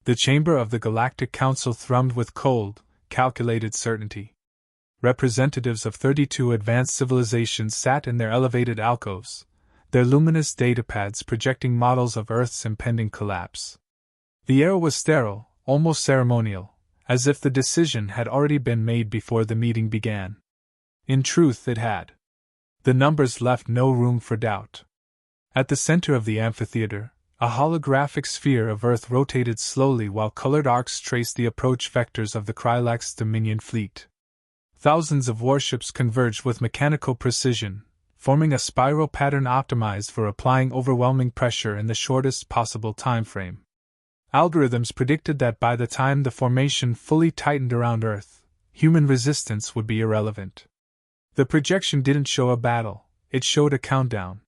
The chamber of the Galactic Council thrummed with cold, calculated certainty. Representatives of 32 advanced civilizations sat in their elevated alcoves, their luminous datapads projecting models of Earth's impending collapse. The air was sterile, almost ceremonial, as if the decision had already been made before the meeting began. In truth, it had. The numbers left no room for doubt. At the center of the amphitheater, a holographic sphere of Earth rotated slowly while colored arcs traced the approach vectors of the Krylax Dominion fleet. Thousands of warships converged with mechanical precision, forming a spiral pattern optimized for applying overwhelming pressure in the shortest possible time frame. Algorithms predicted that by the time the formation fully tightened around Earth, human resistance would be irrelevant. The projection didn't show a battle, it showed a countdown.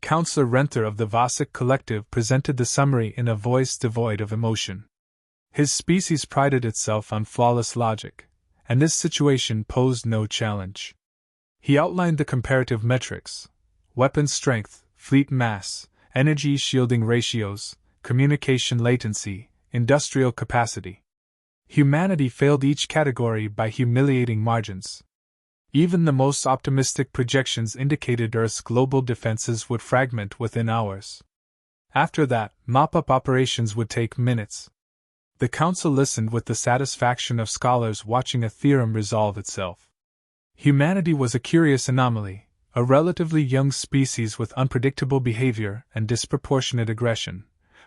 Counselor Renther of the Vasic Collective presented the summary in a voice devoid of emotion. His species prided itself on flawless logic, and this situation posed no challenge. He outlined the comparative metrics: weapon strength, fleet mass, energy shielding ratios, communication latency, industrial capacity. Humanity failed each category by humiliating margins. Even the most optimistic projections indicated Earth's global defenses would fragment within hours. After that, mop-up operations would take minutes. The Council listened with the satisfaction of scholars watching a theorem resolve itself. Humanity was a curious anomaly, a relatively young species with unpredictable behavior and disproportionate aggression,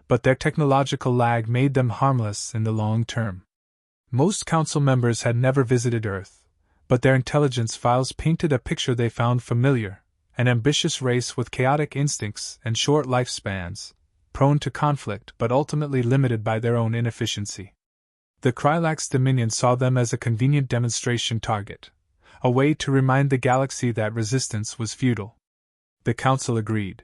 but their technological lag made them harmless in the long term. Most Council members had never visited Earth, but their intelligence files painted a picture they found familiar: an ambitious race with chaotic instincts and short lifespans, prone to conflict but ultimately limited by their own inefficiency. The Krylax Dominion saw them as a convenient demonstration target, a way to remind the galaxy that resistance was futile. The Council agreed.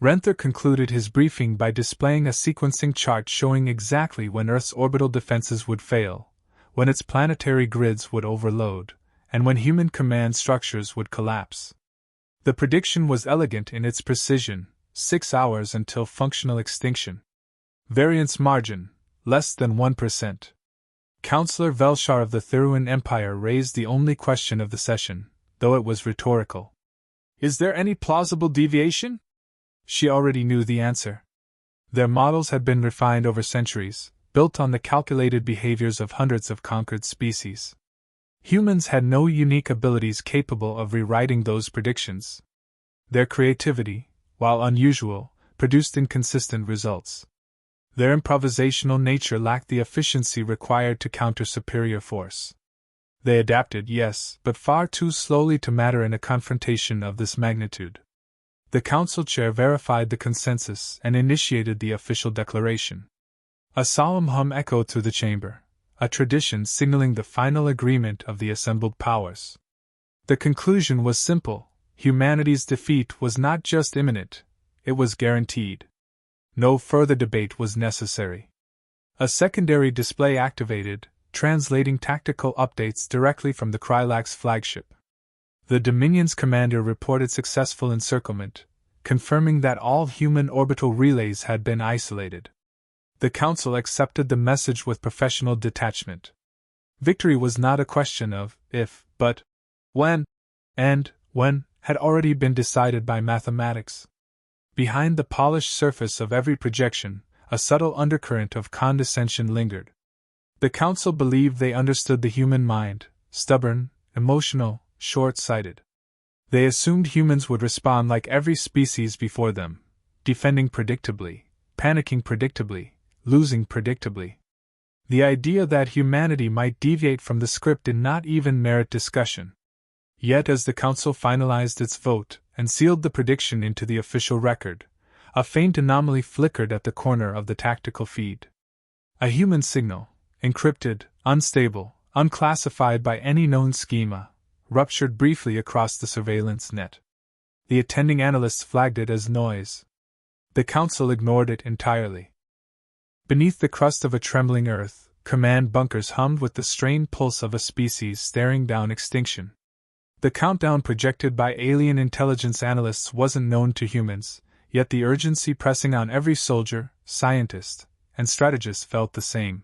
Renther concluded his briefing by displaying a sequencing chart showing exactly when Earth's orbital defenses would fail, when its planetary grids would overload, and when human command structures would collapse. The prediction was elegant in its precision: 6 hours until functional extinction. Variance margin, less than 1%. Councillor Velshar of the Theruan Empire raised the only question of the session, though it was rhetorical. Is there any plausible deviation? She already knew the answer. Their models had been refined over centuries, built on the calculated behaviors of hundreds of conquered species. Humans had no unique abilities capable of rewriting those predictions. Their creativity, while unusual, produced inconsistent results. Their improvisational nature lacked the efficiency required to counter superior force. They adapted, yes, but far too slowly to matter in a confrontation of this magnitude. The Council chair verified the consensus and initiated the official declaration. A solemn hum echoed through the chamber, a tradition signaling the final agreement of the assembled powers. The conclusion was simple: humanity's defeat was not just imminent, it was guaranteed. No further debate was necessary. A secondary display activated, translating tactical updates directly from the Krylax flagship. The Dominion's commander reported successful encirclement, confirming that all human orbital relays had been isolated. The Council accepted the message with professional detachment. Victory was not a question of if, but when, and when had already been decided by mathematics. Behind the polished surface of every projection, a subtle undercurrent of condescension lingered. The Council believed they understood the human mind: stubborn, emotional, short-sighted. They assumed humans would respond like every species before them, defending predictably, panicking predictably, losing predictably. The idea that humanity might deviate from the script did not even merit discussion. Yet as the Council finalized its vote and sealed the prediction into the official record, a faint anomaly flickered at the corner of the tactical feed. A human signal, encrypted, unstable, unclassified by any known schema, ruptured briefly across the surveillance net. The attending analysts flagged it as noise. The Council ignored it entirely. Beneath the crust of a trembling Earth, command bunkers hummed with the strained pulse of a species staring down extinction. The countdown projected by alien intelligence analysts wasn't known to humans, yet the urgency pressing on every soldier, scientist, and strategists felt the same.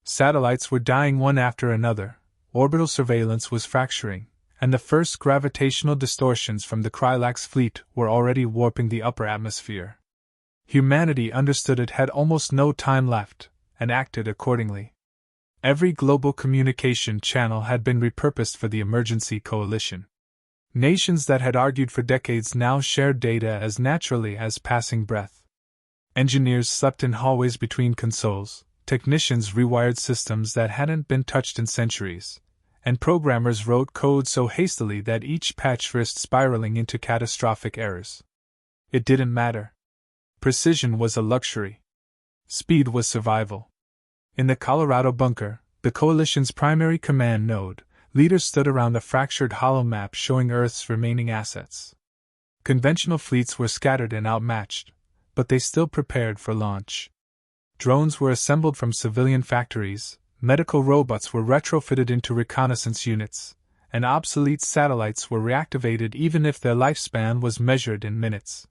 Satellites were dying one after another, orbital surveillance was fracturing, and the first gravitational distortions from the Krylax fleet were already warping the upper atmosphere. Humanity understood it had almost no time left, and acted accordingly. Every global communication channel had been repurposed for the emergency coalition. Nations that had argued for decades now shared data as naturally as passing breath. Engineers slept in hallways between consoles, technicians rewired systems that hadn't been touched in centuries, and programmers wrote code so hastily that each patch risked spiraling into catastrophic errors. It didn't matter. Precision was a luxury. Speed was survival. In the Colorado bunker, the Coalition's primary command node, leaders stood around a fractured hollow map showing Earth's remaining assets. Conventional fleets were scattered and outmatched, but they still prepared for launch. Drones were assembled from civilian factories, medical robots were retrofitted into reconnaissance units, and obsolete satellites were reactivated even if their lifespan was measured in minutes.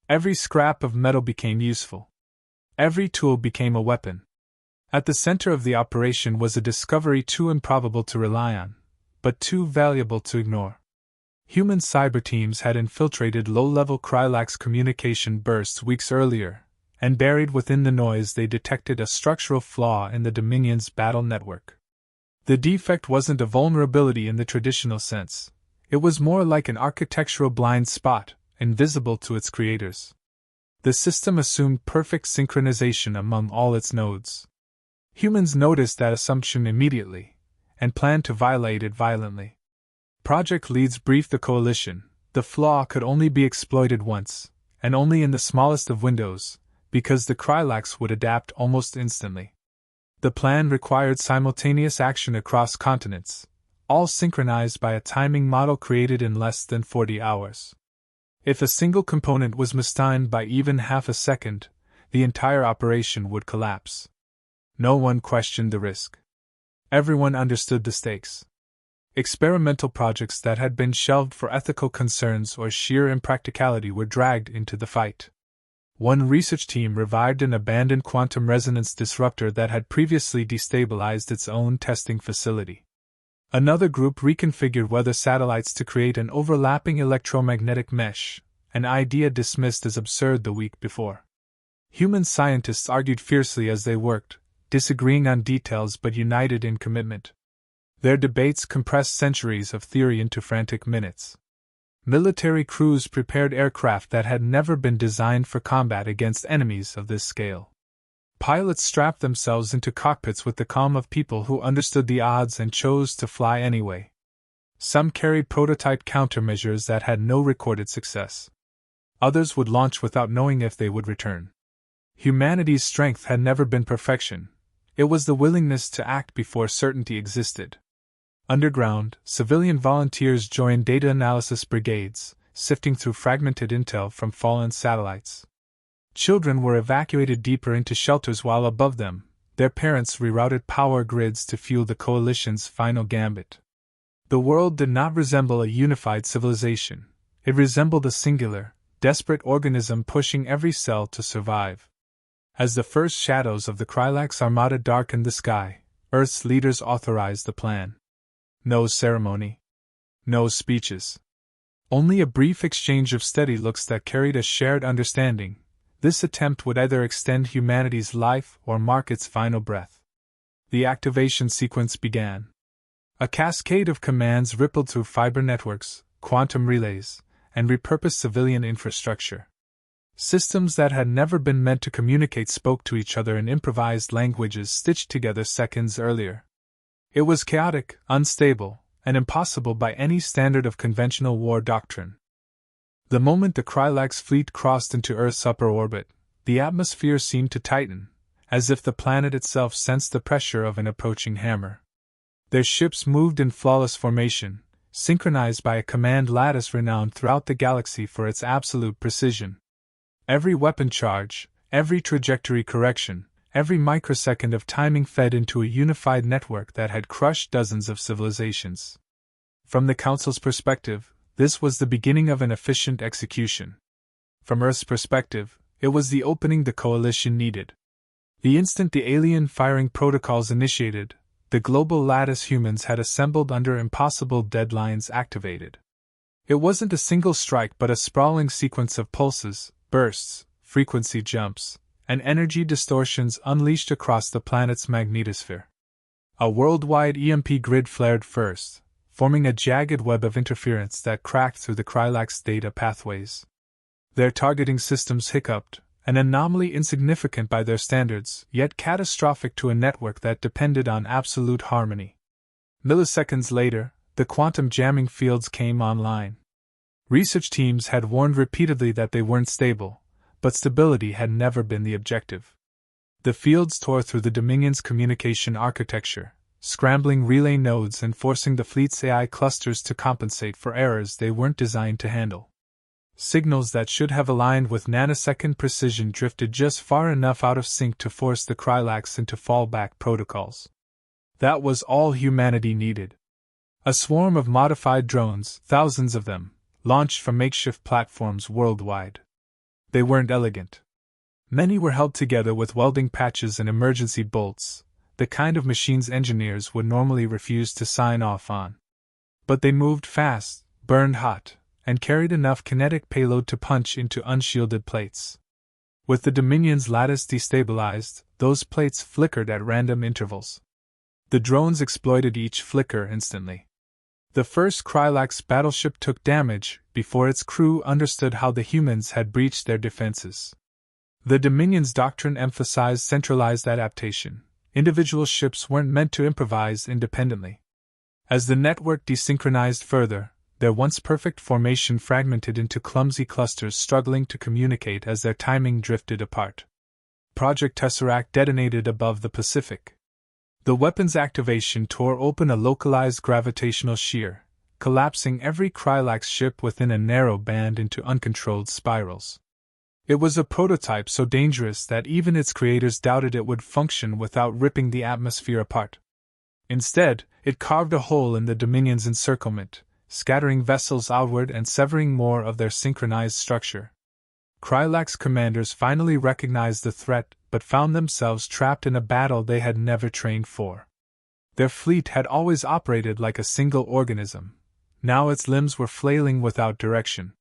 Every scrap of metal became useful. Every tool became a weapon. At the center of the operation was a discovery too improbable to rely on, but too valuable to ignore. Human cyber teams had infiltrated low-level Krylax communication bursts weeks earlier, and buried within the noise they detected a structural flaw in the Dominion's battle network. The defect wasn't a vulnerability in the traditional sense. It was more like an architectural blind spot, invisible to its creators. The system assumed perfect synchronization among all its nodes. Humans noticed that assumption immediately, and planned to violate it violently. Project leads briefed the Coalition. The flaw could only be exploited once, and only in the smallest of windows, because the Krylax would adapt almost instantly. The plan required simultaneous action across continents, all synchronized by a timing model created in less than 40 hours. If a single component was mistimed by even half a second, the entire operation would collapse. No one questioned the risk. Everyone understood the stakes. Experimental projects that had been shelved for ethical concerns or sheer impracticality were dragged into the fight. One research team revived an abandoned quantum resonance disruptor that had previously destabilized its own testing facility. Another group reconfigured weather satellites to create an overlapping electromagnetic mesh, an idea dismissed as absurd the week before. Human scientists argued fiercely as they worked, disagreeing on details but united in commitment. Their debates compressed centuries of theory into frantic minutes. Military crews prepared aircraft that had never been designed for combat against enemies of this scale. Pilots strapped themselves into cockpits with the calm of people who understood the odds and chose to fly anyway. Some carried prototype countermeasures that had no recorded success. Others would launch without knowing if they would return. Humanity's strength had never been perfection. It was the willingness to act before certainty existed. Underground, civilian volunteers joined data analysis brigades, sifting through fragmented intel from fallen satellites. Children were evacuated deeper into shelters while above them, their parents rerouted power grids to fuel the Coalition's final gambit. The world did not resemble a unified civilization. It resembled a singular, desperate organism pushing every cell to survive. As the first shadows of the Krylax Armada darkened the sky, Earth's leaders authorized the plan. No ceremony. No speeches. Only a brief exchange of steady looks that carried a shared understanding. This attempt would either extend humanity's life or mark its final breath. The activation sequence began. A cascade of commands rippled through fiber networks, quantum relays, and repurposed civilian infrastructure. Systems that had never been meant to communicate spoke to each other in improvised languages stitched together seconds earlier. It was chaotic, unstable, and impossible by any standard of conventional war doctrine. The moment the Krylax fleet crossed into Earth's upper orbit, the atmosphere seemed to tighten, as if the planet itself sensed the pressure of an approaching hammer. Their ships moved in flawless formation, synchronized by a command lattice renowned throughout the galaxy for its absolute precision. Every weapon charge, every trajectory correction, every microsecond of timing fed into a unified network that had crushed dozens of civilizations. From the Council's perspective, this was the beginning of an efficient execution. From Earth's perspective, it was the opening the Coalition needed. The instant the alien firing protocols initiated, the global lattice humans had assembled under impossible deadlines activated. It wasn't a single strike but a sprawling sequence of pulses, bursts, frequency jumps, and energy distortions unleashed across the planet's magnetosphere. A worldwide EMP grid flared first, forming a jagged web of interference that cracked through the Krylax data pathways. Their targeting systems hiccuped, an anomaly insignificant by their standards, yet catastrophic to a network that depended on absolute harmony. Milliseconds later, the quantum jamming fields came online. Research teams had warned repeatedly that they weren't stable, but stability had never been the objective. The fields tore through the Dominion's communication architecture, scrambling relay nodes and forcing the fleet's AI clusters to compensate for errors they weren't designed to handle. Signals that should have aligned with nanosecond precision drifted just far enough out of sync to force the Krylax into fallback protocols. That was all humanity needed. A swarm of modified drones, thousands of them, launched from makeshift platforms worldwide. They weren't elegant. Many were held together with welding patches and emergency bolts, the kind of machines engineers would normally refuse to sign off on. But they moved fast, burned hot, and carried enough kinetic payload to punch into unshielded plates. With the Dominion's lattice destabilized, those plates flickered at random intervals. The drones exploited each flicker instantly. The first Krylax battleship took damage before its crew understood how the humans had breached their defenses. The Dominion's doctrine emphasized centralized adaptation. Individual ships weren't meant to improvise independently. As the network desynchronized further, their once perfect formation fragmented into clumsy clusters struggling to communicate as their timing drifted apart. Project Tesseract detonated above the Pacific. The weapon's activation tore open a localized gravitational shear, collapsing every Krylax ship within a narrow band into uncontrolled spirals. It was a prototype so dangerous that even its creators doubted it would function without ripping the atmosphere apart. Instead, it carved a hole in the Dominion's encirclement, scattering vessels outward and severing more of their synchronized structure. Krylax commanders finally recognized the threat, but found themselves trapped in a battle they had never trained for. Their fleet had always operated like a single organism. Now its limbs were flailing without direction.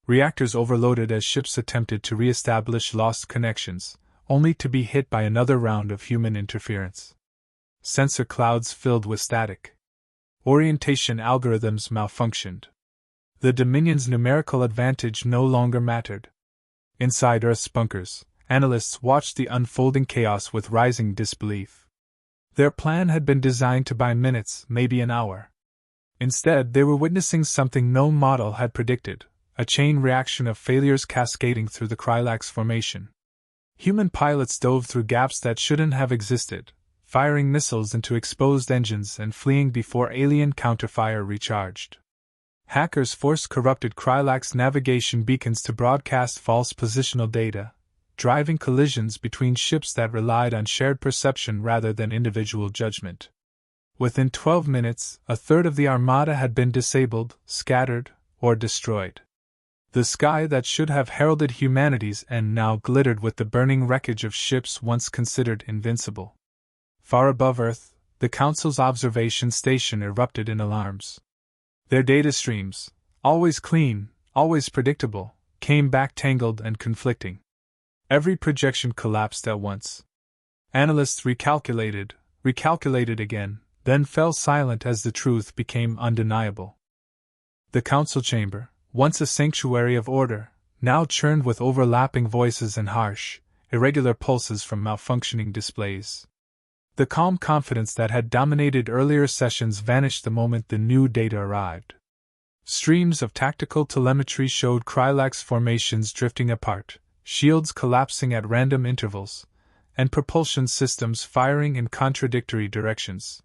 Reactors overloaded as ships attempted to re-establish lost connections, only to be hit by another round of human interference. Sensor clouds filled with static. Orientation algorithms malfunctioned. The Dominion's numerical advantage no longer mattered. Inside Earth's bunkers, analysts watched the unfolding chaos with rising disbelief. Their plan had been designed to buy minutes, maybe an hour. Instead, they were witnessing something no model had predicted, a chain reaction of failures cascading through the Krylax formation. Human pilots dove through gaps that shouldn't have existed, firing missiles into exposed engines and fleeing before alien counterfire recharged. Hackers forced corrupted Krylax navigation beacons to broadcast false positional data, driving collisions between ships that relied on shared perception rather than individual judgment. Within 12 minutes, a third of the armada had been disabled, scattered, or destroyed. The sky that should have heralded humanity's end now glittered with the burning wreckage of ships once considered invincible. Far above Earth, the Council's observation station erupted in alarms. Their data streams, always clean, always predictable, came back tangled and conflicting. Every projection collapsed at once. Analysts recalculated again, then fell silent as the truth became undeniable. The Council chamber, once a sanctuary of order, now churned with overlapping voices and harsh, irregular pulses from malfunctioning displays. The calm confidence that had dominated earlier sessions vanished the moment the new data arrived. Streams of tactical telemetry showed Krylax formations drifting apart, shields collapsing at random intervals, and propulsion systems firing in contradictory directions.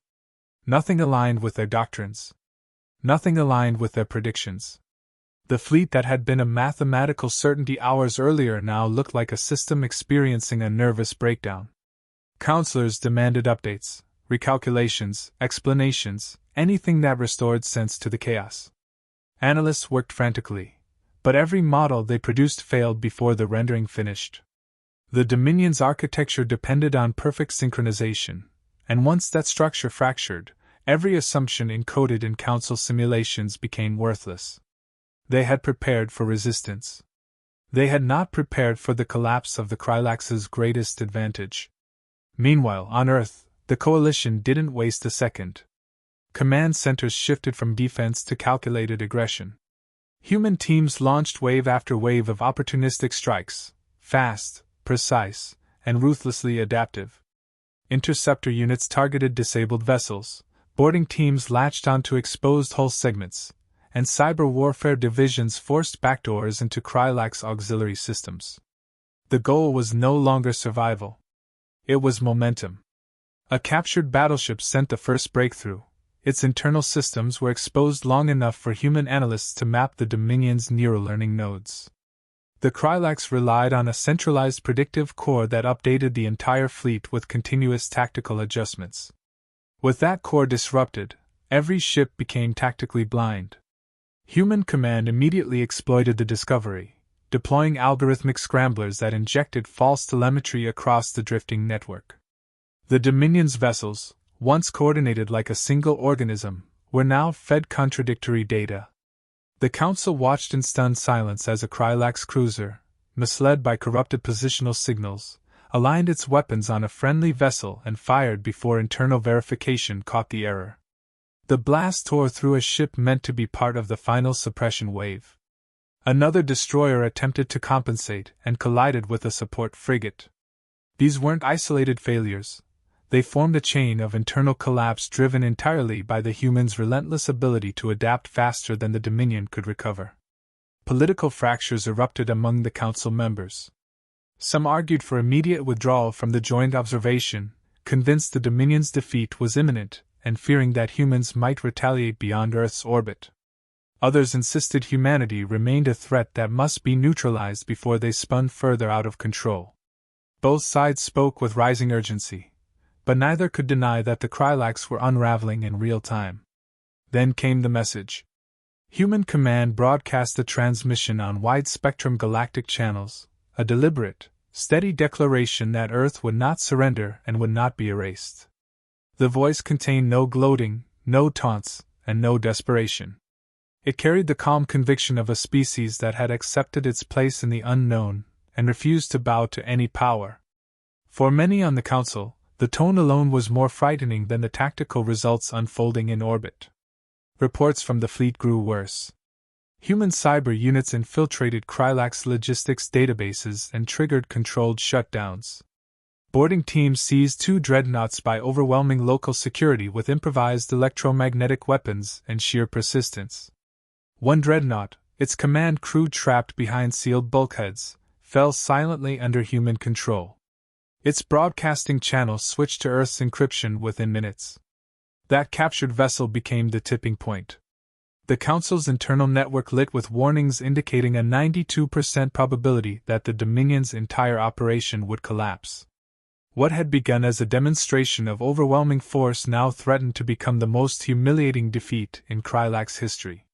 Nothing aligned with their doctrines. Nothing aligned with their predictions. The fleet that had been a mathematical certainty hours earlier now looked like a system experiencing a nervous breakdown. Counselors demanded updates, recalculations, explanations, anything that restored sense to the chaos. Analysts worked frantically, but every model they produced failed before the rendering finished. The Dominion's architecture depended on perfect synchronization, and once that structure fractured, every assumption encoded in Council simulations became worthless. They had prepared for resistance. They had not prepared for the collapse of the Krylax's greatest advantage. Meanwhile, on Earth, the Coalition didn't waste a second. Command centers shifted from defense to calculated aggression. Human teams launched wave after wave of opportunistic strikes, fast, precise, and ruthlessly adaptive. Interceptor units targeted disabled vessels, boarding teams latched onto exposed hull segments, and cyber warfare divisions forced backdoors into Krylax auxiliary systems. The goal was no longer survival. It was momentum. A captured battleship sent the first breakthrough. Its internal systems were exposed long enough for human analysts to map the Dominion's neural learning nodes. The Krylax relied on a centralized predictive core that updated the entire fleet with continuous tactical adjustments. With that core disrupted, every ship became tactically blind. Human command immediately exploited the discovery, deploying algorithmic scramblers that injected false telemetry across the drifting network. The Dominion's vessels, once coordinated like a single organism, were now fed contradictory data. The Council watched in stunned silence as a Krylax cruiser, misled by corrupted positional signals, aligned its weapons on a friendly vessel and fired before internal verification caught the error. The blast tore through a ship meant to be part of the final suppression wave. Another destroyer attempted to compensate and collided with a support frigate. These weren't isolated failures. They formed a chain of internal collapse driven entirely by the humans' relentless ability to adapt faster than the Dominion could recover. Political fractures erupted among the Council members. Some argued for immediate withdrawal from the joint observation, convinced the Dominion's defeat was imminent, and fearing that humans might retaliate beyond Earth's orbit. Others insisted humanity remained a threat that must be neutralized before they spun further out of control. Both sides spoke with rising urgency, but neither could deny that the Krylax were unraveling in real time. Then came the message. Human command broadcast a transmission on wide-spectrum galactic channels, a deliberate, steady declaration that Earth would not surrender and would not be erased. The voice contained no gloating, no taunts, and no desperation. It carried the calm conviction of a species that had accepted its place in the unknown and refused to bow to any power. For many on the Council, the tone alone was more frightening than the tactical results unfolding in orbit. Reports from the fleet grew worse. Human cyber units infiltrated Krylax logistics databases and triggered controlled shutdowns. Boarding teams seized 2 dreadnoughts by overwhelming local security with improvised electromagnetic weapons and sheer persistence. One dreadnought, its command crew trapped behind sealed bulkheads, fell silently under human control. Its broadcasting channel switched to Earth's encryption within minutes. That captured vessel became the tipping point. The Council's internal network lit with warnings indicating a 92% probability that the Dominion's entire operation would collapse. What had begun as a demonstration of overwhelming force now threatened to become the most humiliating defeat in Krylax history.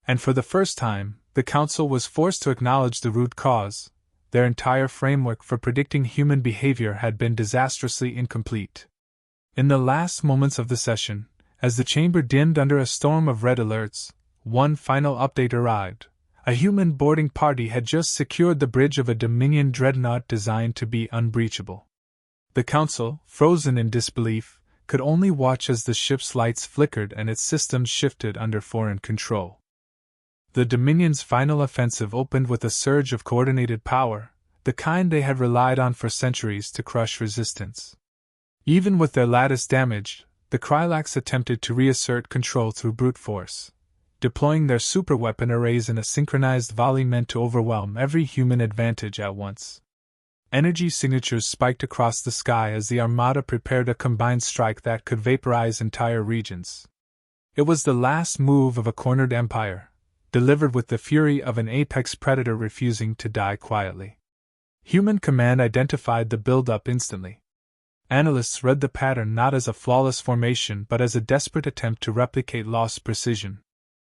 And for the first time, the Council was forced to acknowledge the root cause. Their entire framework for predicting human behavior had been disastrously incomplete. In the last moments of the session, as the chamber dimmed under a storm of red alerts, one final update arrived. A human boarding party had just secured the bridge of a Dominion dreadnought designed to be unbreachable. The Council, frozen in disbelief, could only watch as the ship's lights flickered and its systems shifted under foreign control. The Dominion's final offensive opened with a surge of coordinated power, the kind they had relied on for centuries to crush resistance. Even with their lattice damaged, the Krylax attempted to reassert control through brute force, deploying their superweapon arrays in a synchronized volley meant to overwhelm every human advantage at once. Energy signatures spiked across the sky as the Armada prepared a combined strike that could vaporize entire regions. It was the last move of a cornered empire, delivered with the fury of an apex predator refusing to die quietly. Human command identified the build-up instantly. Analysts read the pattern not as a flawless formation but as a desperate attempt to replicate lost precision.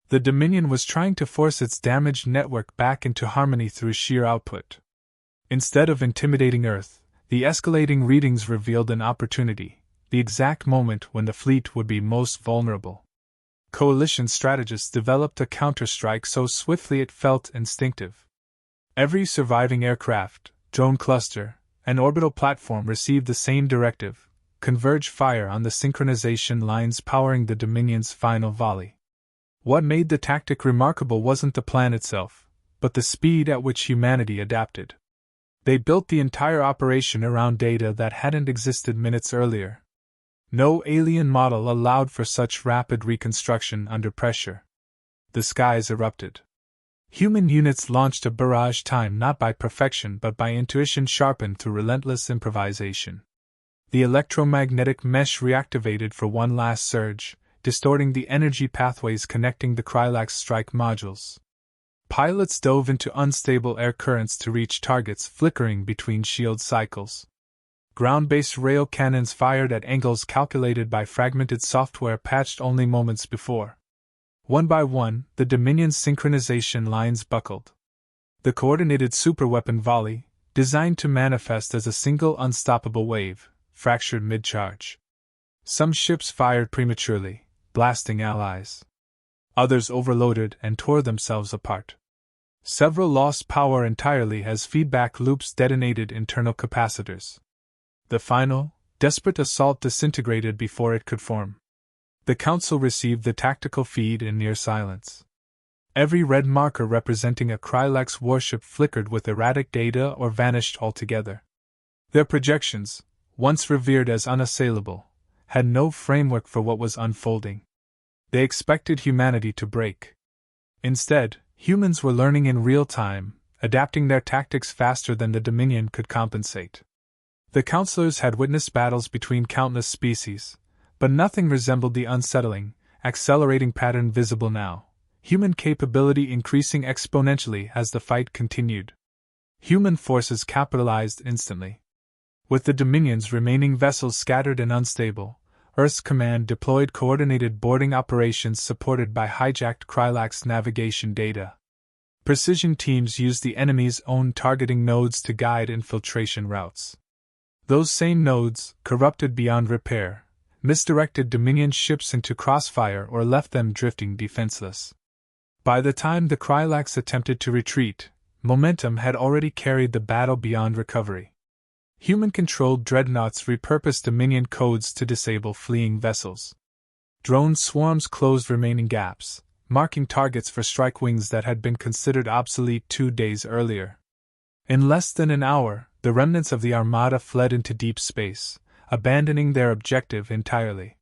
The Dominion was trying to force its damaged network back into harmony through sheer output. Instead of intimidating Earth, the escalating readings revealed an opportunity, the exact moment when the fleet would be most vulnerable. Coalition strategists developed a counterstrike so swiftly it felt instinctive. Every surviving aircraft, drone cluster, and orbital platform received the same directive: converge fire on the synchronization lines powering the Dominion's final volley. What made the tactic remarkable wasn't the plan itself, but the speed at which humanity adapted. They built the entire operation around data that hadn't existed minutes earlier. No alien model allowed for such rapid reconstruction under pressure. The skies erupted. Human units launched a barrage timed not by perfection but by intuition sharpened through relentless improvisation. The electromagnetic mesh reactivated for one last surge, distorting the energy pathways connecting the Krylax strike modules. Pilots dove into unstable air currents to reach targets flickering between shield cycles. Ground-based rail cannons fired at angles calculated by fragmented software patched only moments before. One by one, the Dominion's synchronization lines buckled. The coordinated superweapon volley, designed to manifest as a single unstoppable wave, fractured mid-charge. Some ships fired prematurely, blasting allies. Others overloaded and tore themselves apart. Several lost power entirely as feedback loops detonated internal capacitors. The final, desperate assault disintegrated before it could form. The Council received the tactical feed in near silence. Every red marker representing a Krylax warship flickered with erratic data or vanished altogether. Their projections, once revered as unassailable, had no framework for what was unfolding. They expected humanity to break. Instead, humans were learning in real time, adapting their tactics faster than the Dominion could compensate. The counselors had witnessed battles between countless species, but nothing resembled the unsettling, accelerating pattern visible now, human capability increasing exponentially as the fight continued. Human forces capitalized instantly. With the Dominion's remaining vessels scattered and unstable, Earth's command deployed coordinated boarding operations supported by hijacked Krylax navigation data. Precision teams used the enemy's own targeting nodes to guide infiltration routes. Those same nodes, corrupted beyond repair, misdirected Dominion ships into crossfire or left them drifting defenseless. By the time the Krylax attempted to retreat, momentum had already carried the battle beyond recovery. Human-controlled dreadnoughts repurposed Dominion codes to disable fleeing vessels. Drone swarms closed remaining gaps, marking targets for strike wings that had been considered obsolete 2 days earlier. In less than an hour, the remnants of the Armada fled into deep space, abandoning their objective entirely.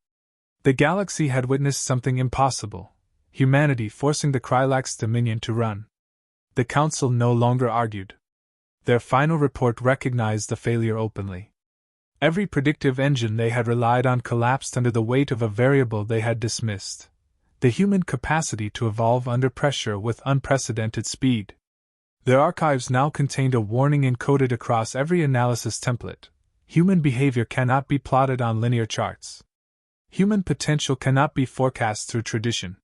The galaxy had witnessed something impossible: humanity forcing the Krylax Dominion to run. The Council no longer argued. Their final report recognized the failure openly. Every predictive engine they had relied on collapsed under the weight of a variable they had dismissed: the human capacity to evolve under pressure with unprecedented speed. Their archives now contained a warning encoded across every analysis template: human behavior cannot be plotted on linear charts. Human potential cannot be forecast through tradition.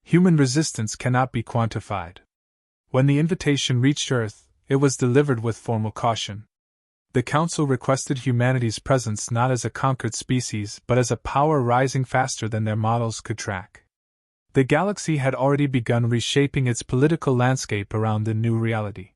Human resistance cannot be quantified. When the invitation reached Earth, it was delivered with formal caution. The Council requested humanity's presence not as a conquered species but as a power rising faster than their models could track. The galaxy had already begun reshaping its political landscape around the new reality.